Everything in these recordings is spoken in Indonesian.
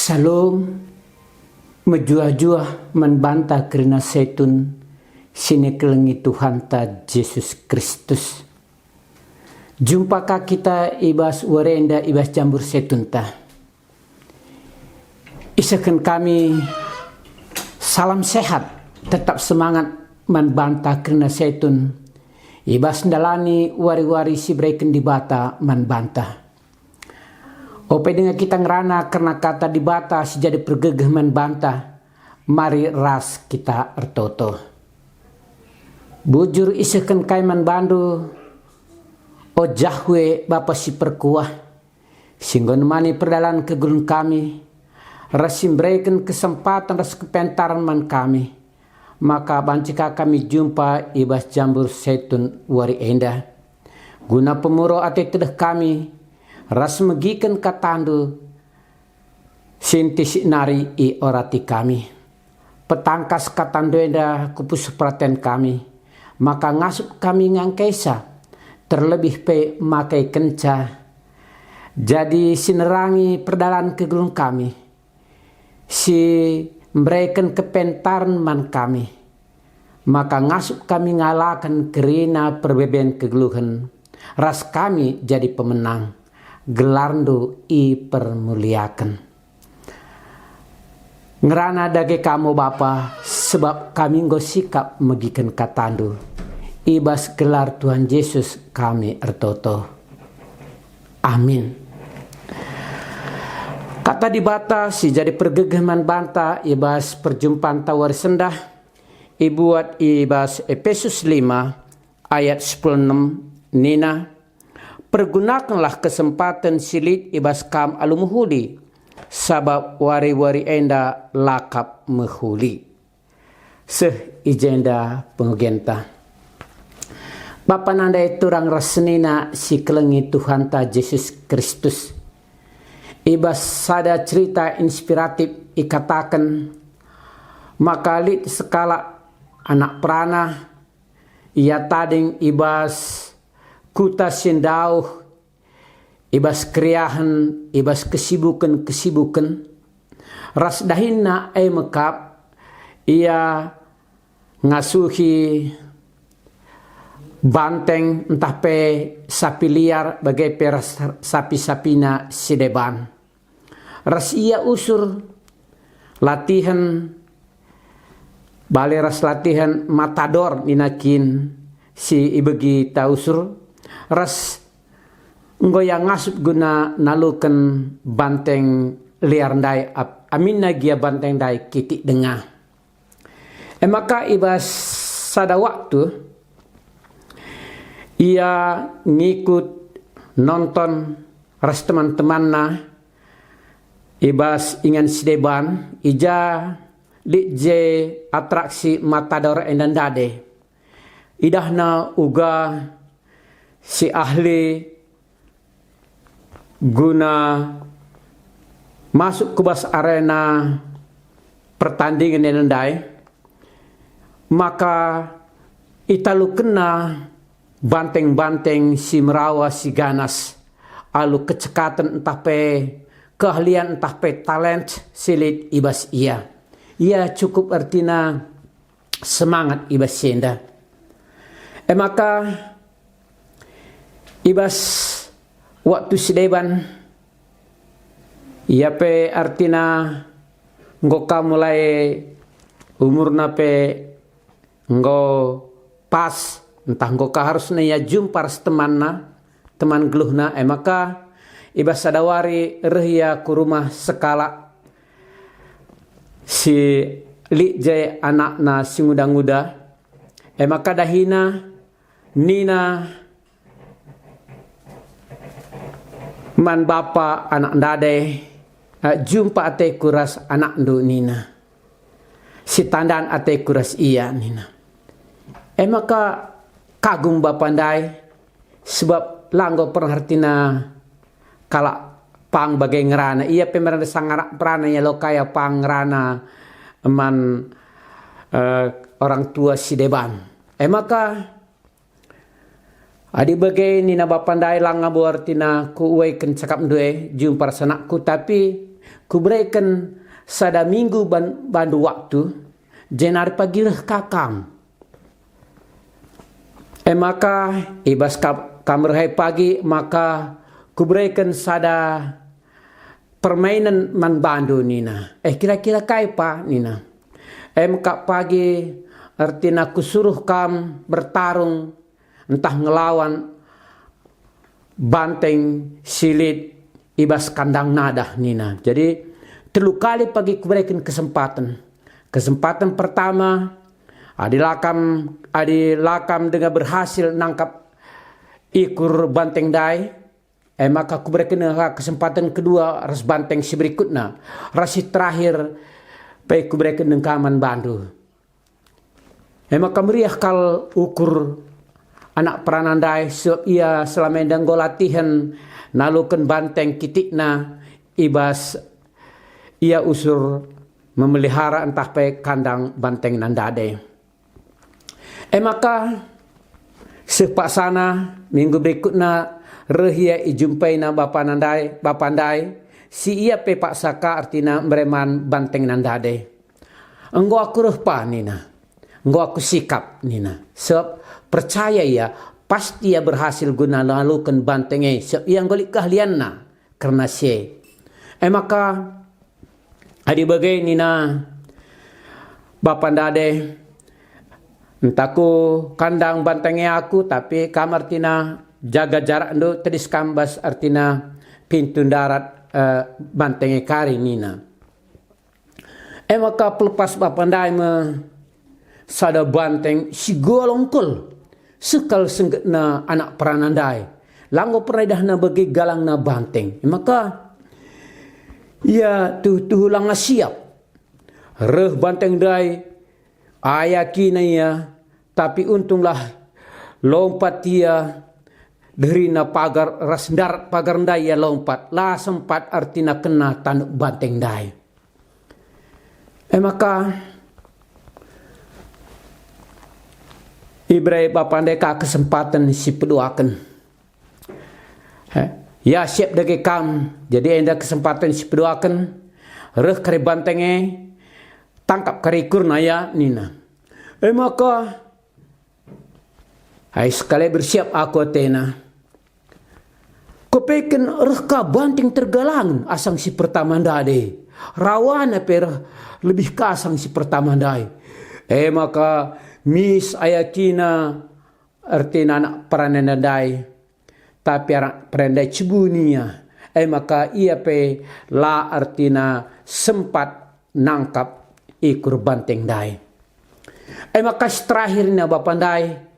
Salom menjua-jua membantah kerana setun sini kelengi Tuhan ta Yesus Kristus. Jumpakah kita ibas warenda ibas jambur setun ta. Isakan kami salam sehat, tetap semangat membantah kerana setun. Ibas ndalani wari-wari si breken di bata membantah. Ope dengan kita ngerana karena kata di bata si jadi pergegeh membantah. Mari ras kita ertoto. Bujur isakan kaiman bandu. O jahwe bapa si perkuah. Singgon mani perdalan kegulun kami. Rasim breken kesempatan ras kepentaran man kami. Maka bancika kami jumpa ibas jambur setun wari endah. Guna pemuro ate tedah kami. Ras megikan katandu sinti nari i orati kami. Petangkas katandu enda kupus perhatian kami. Maka ngasup kami ngangkesa. Terlebih pe makai kenca. Jadi sinerangi perdalan kegulung kami. Si memberikan kepentaran man kami. Maka ngasup kami ngalakan kerina perbeben kegeluhan. Ras kami jadi pemenang. Gelarndo i permuliakan. Ngerana dage kamu Bapa, sebab kami nggo sikap megikan katandu. Ibas gelar Tuhan Yesus kami ertoto. Amin. Kata di bata si jadi pergegeman banta ibas perjumpaan tawar sendah. Ibuat ibas Efesus 5 ayat 10:6 Nina. Pergunakanlah kesempatan silit ibas kam alumuhuli. Sabab wari-wari enda lakap mehuli. Seh ijenda pengugenta. Bapa nanda itu orang rasenina si kelengi Tuhan ta Yesus Kristus. Ibas sada cerita inspiratif ikatakan. Makalit sekala anak perana. Ia tading ibas kuta sindauh, ibas kriahan, ibas kesibukan. Ras dahinna mekap, ia ngasuhi banteng entah pe sapi liar bagai peras sapi-sapina sideban. Ras ia usur latihan, bale ras latihan matador ninakin si ibegi tausur. Ras ngoyang ngasup guna nalukan banteng liar ndai amin nagia banteng dai kitik dengah. Maka ibas sada waktu ia ngikut nonton ras teman-teman na ibas ingan sideban ija je atraksi matador endandade. Idahna uga si ahli guna masuk ke bas arena pertandingan yang nendai, maka italu kena banteng-banteng si merawa si ganas alu kecekatan entah pe keahlian entah pe talent silit ibas ia cukup artina semangat ibas senda. Maka ibas waktu sideban ia pe artina ngoka mulai umurna pe ngo pas entah ngoka harus na ia jumpa teman geluhna. Maka ibas sadawari rehia ku rumah sekala si li jay anakna si nguda-nguda. Maka dahina nina man bapa anak dade jumpa ate kuras anak ndu nina. Si tandan ate kuras iya nina. Maka kagum bapa ndai sebab langgo perhartina kala pang bagai ngerana. Ia pemerintah sangarak perana ya lokaya pang ngerana man orang tua si deban. Maka adi bagai nina bapandai lang ngabuar tina ku uai kencakap ndue jumpar sanakku, tapi kuberikan sada minggu bandu waktu jenar pagi kakam. Maka ibas kamrhai pagi maka kuberikan sada permainan man bandu nina. Kira-kira kaipa nina. Maka pagi artinya kusuruh kam bertarung entah ngelawan banteng silit ibas kandang nadah nina. Jadi 3 kali pagi kuberikan kesempatan. Kesempatan pertama adi lakam dengan berhasil nangkap ikur banteng dai. Maka aku berikan kesempatan kedua ras banteng si berikutnya. Rasi terakhir baik aku berikan kaman bandu. Maka meriah kal ukur anak peranandai ia selama danggo latihan nalukan banteng kitikna ibas ia usur memelihara entah pe kandang banteng nandade. Maka sepaksana minggu berikutnya rehia ijumpai na bapandai si ia pe paksaka artina mereman banteng nandade. Enggo aku rehpa nina. Enggo aku sikap nina. Sebab percaya ia pasti ia berhasil guna lalukan bantenge sebab ia ngolik keahlianna karena si. Maka adi bagai nina bapandade entahku kandang bantengnya aku tapi kamar tina jaga jarak ndo tedis kambas artina pintu darat bantengnya kari nina. Maka pelepas bapandai sada banteng si golongkul sekal senggetna anak peranandai langgo peredahna bagi galangna banteng. Maka ia tuh lang siap reh banteng dai ayakina ia. Tapi untunglah lompat dia dari na pagar rasndar pagar ndai ya lompat lah sempat artina kena tanduk banteng dai. Maka Ibrahim bapandai ka kesempatan si peduakan. Ya siap dage kam jadi enda kesempatan si peduakan reh kare bantenge tangkap kare kurna ya nina. Maka hai sekali bersiap aku Athena. Kopeken reka banting tergalang asang si pertama dade. Rawana per lebih kasang si pertama dai. Maka Miss Ayakina artina anak perananda dai. Tapi anak perananda cibunia. Maka ia pe la artina sempat nangkap ikur banteng dai. Maka terakhirnya bapandai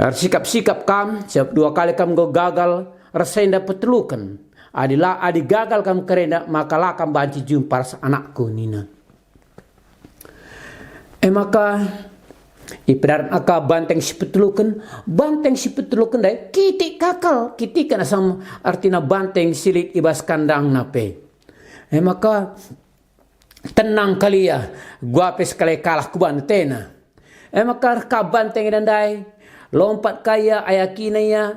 sikap-sikap kam sebab 2 kali kam go gagal rasain dapat telukan adi gagal kam kerenda maka lah kam banci jumpa anakku nina. Maka ibarat aka banteng si petulukan dai kitik kakal kan asam artina banteng silit ibas kandang nape. Maka tenang kali ya gua pe sekali kalah ku bantena. Maka ka banteng dan dai lompat kaya ayakina ya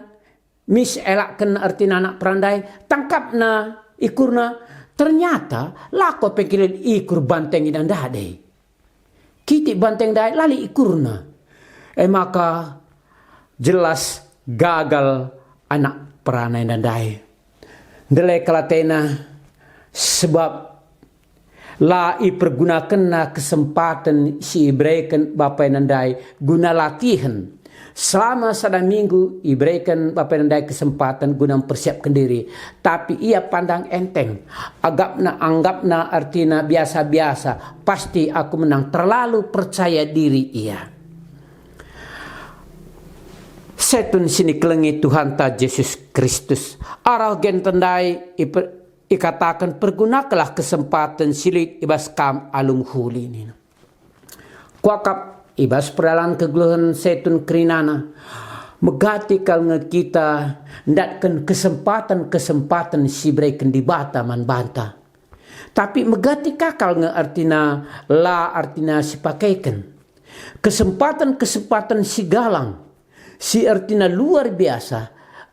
mis elakkan artina anak perandai tangkap na ikurna ternyata lako pengkilit ikur banteng dan dade kiti banteng dai lali ikurna. Maka jelas gagal anak peranai dan dai dele kalatena sebab la ipergunakan na kesempatan si Ibrahim bapak nandai guna latihan. Selama sada minggu iberikan bapak nandai kesempatan guna mempersiapkan diri. Tapi ia pandang enteng. Anggapna artinya biasa-biasa. Pasti aku menang. Terlalu percaya diri ia. Setun sini kelengi Tuhan ta Yesus Kristus. Arah gen tandai ikatakan pergunakanlah kesempatan silit ibas kam alum huli ini. Kuakap ibas perdalan keguluhan setun kerinana megati kal kita ndatkan kesempatan si berikan di bata man banta tapi megati kakal artina si pakaikan kesempatan si galang si artina luar biasa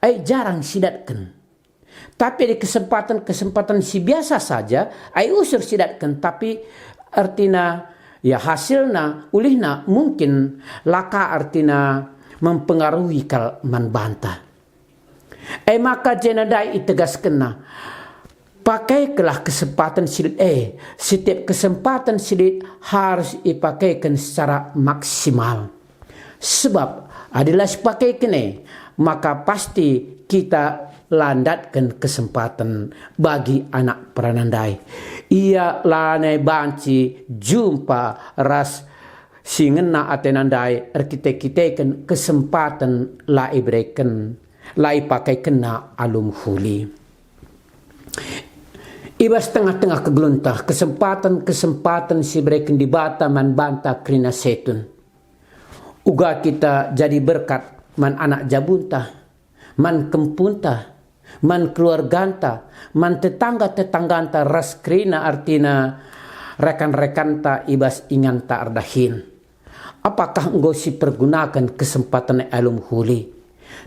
ai jarang si datkan Tapi di kesempatan si biasa saja, ai usur sidatkan, tapi artinya ya hasilna ulihna mungkin laka artinya mempengaruhi kal man banta. Maka jenadai itegas kena. Pakailah kesempatan silit setiap kesempatan silit harus dipakaikan secara maksimal. Sebab adalah sepakai kene, maka pasti kita landatkan kesempatan bagi anak peranandai. Ia lanai banci jumpa ras singena atenandai kita kesempatan la ibrekan la ipakai kena alum huli. Ibas tengah-tengah kegeluntah kesempatan si brekin di bata man banta krina setun. Uga kita jadi berkat man anak jabunta, man kempunta, man keluarganta, man tetangga-tetangganta ras krina artina rekan-rekanta ibas ingan ta ardahin. Apakah engkau si pergunakan kesempatan alum huli?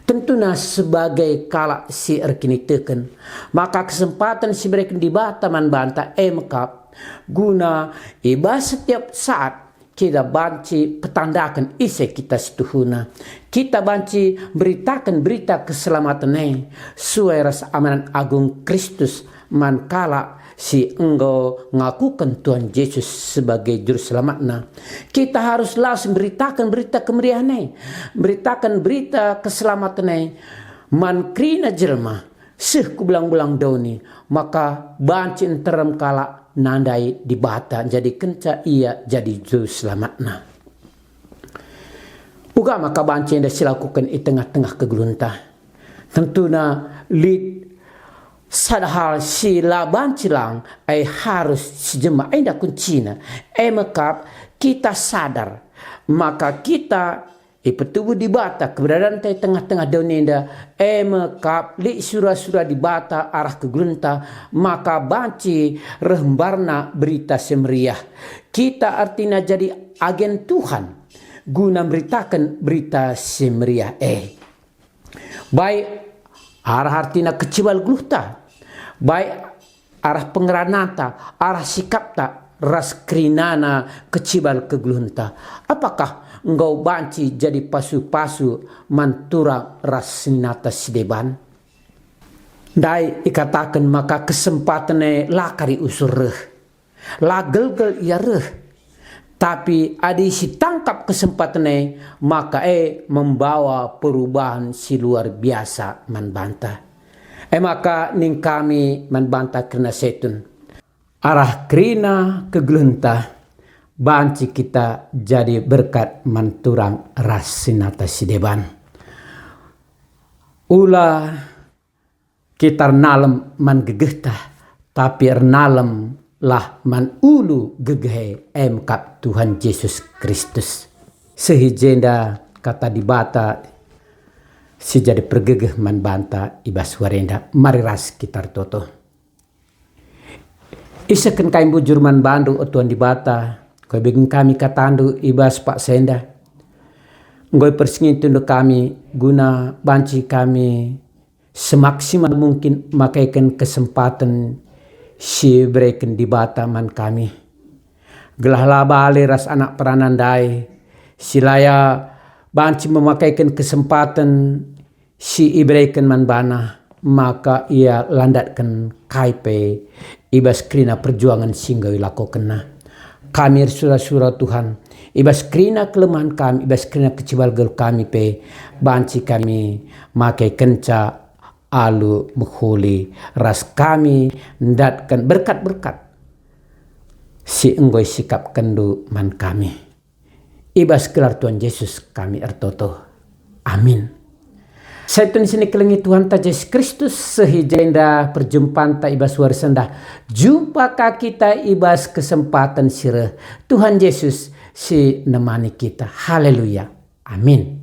Tentunya sebagai kalak si erkini teken, maka kesempatan si mereka di bataman banta mekap guna iba setiap saat kita banci petandakan isi kita situhuna, kita banci beritakan berita keselamatan sesuai rasa amanan agung Kristus mankala si engkau ngakukan Tuhan Yesus sebagai juru selamatna. Kita harus langsung beritakan berita kemeriahan, beritakan berita keselamatan man krina jelma seh ku belang-belang dauni, maka banci enterem kala nandai di bata jadi kenca ia jadi juru selamatna. Uga maka banci yang dilakukan di tengah-tengah kegeluntah. Tentunya lid sadahal si laban cilang harus sejema indah kuncina mekap kita sadar, maka kita ipetubu di bata keberadaan di tengah-tengah dunia mekap li surah-surah di bata arah kegelunta, maka banci rembarna berita semeriah. Kita artinya jadi agen Tuhan guna beritakan berita semeriah baik arah artinya kecibal gluta, baik arah pengeranata, arah sikapta, ras krinana kecibal kegelunta. Apakah engkau banci jadi pasu-pasu mantura ras sinata sideban? Dai ikatakan maka kesempatan lakari usur reh, la gelgel ia reh. Tapi adi si tangkap kesempatan maka membawa perubahan si luar biasa man banta. Maka ning kami man banta krina setun. Arah krina kegelentah banci kita jadi berkat manturang rasinata sideban. Ula kita nalem man gegehta, tapi nalem lah man ulu gegeh emkap Tuhan Yesus Kristus. Sehijenda kata di bata si jadi pergegeh man banta ibas warenda mari ras kitar toto. Isakan kain bujur man bandu o Tuhan di bata koi begin kami katandu ibas pak senda. Ngoi persingin tundu kami guna banci kami semaksimal mungkin makaikan kesempatan si breken di bata man kami. Gelah laba ras anak peranandai silaya banci memakaikan kesempatan si ibreken man bana, maka ia landatkan kaipe ibas krina perjuangan singgawi lakukan. Kami surah-surah Tuhan ibas krina kelemahan kami, ibas krina kecibal gel kami pe banci kami makai kenca alu menghuli ras kami ndatkan berkat-berkat si enggoi sikap kendu man kami. Ibas gelar Tuhan Yesus kami ertoto. Amin. Saya tulis sini kelengi Tuhan ta Yesus Kristus sehijenda perjumpaan ta ibas warsenda. Jumpa ka kita ibas kesempatan sirah. Tuhan Yesus si nemani kita. Haleluya. Amin.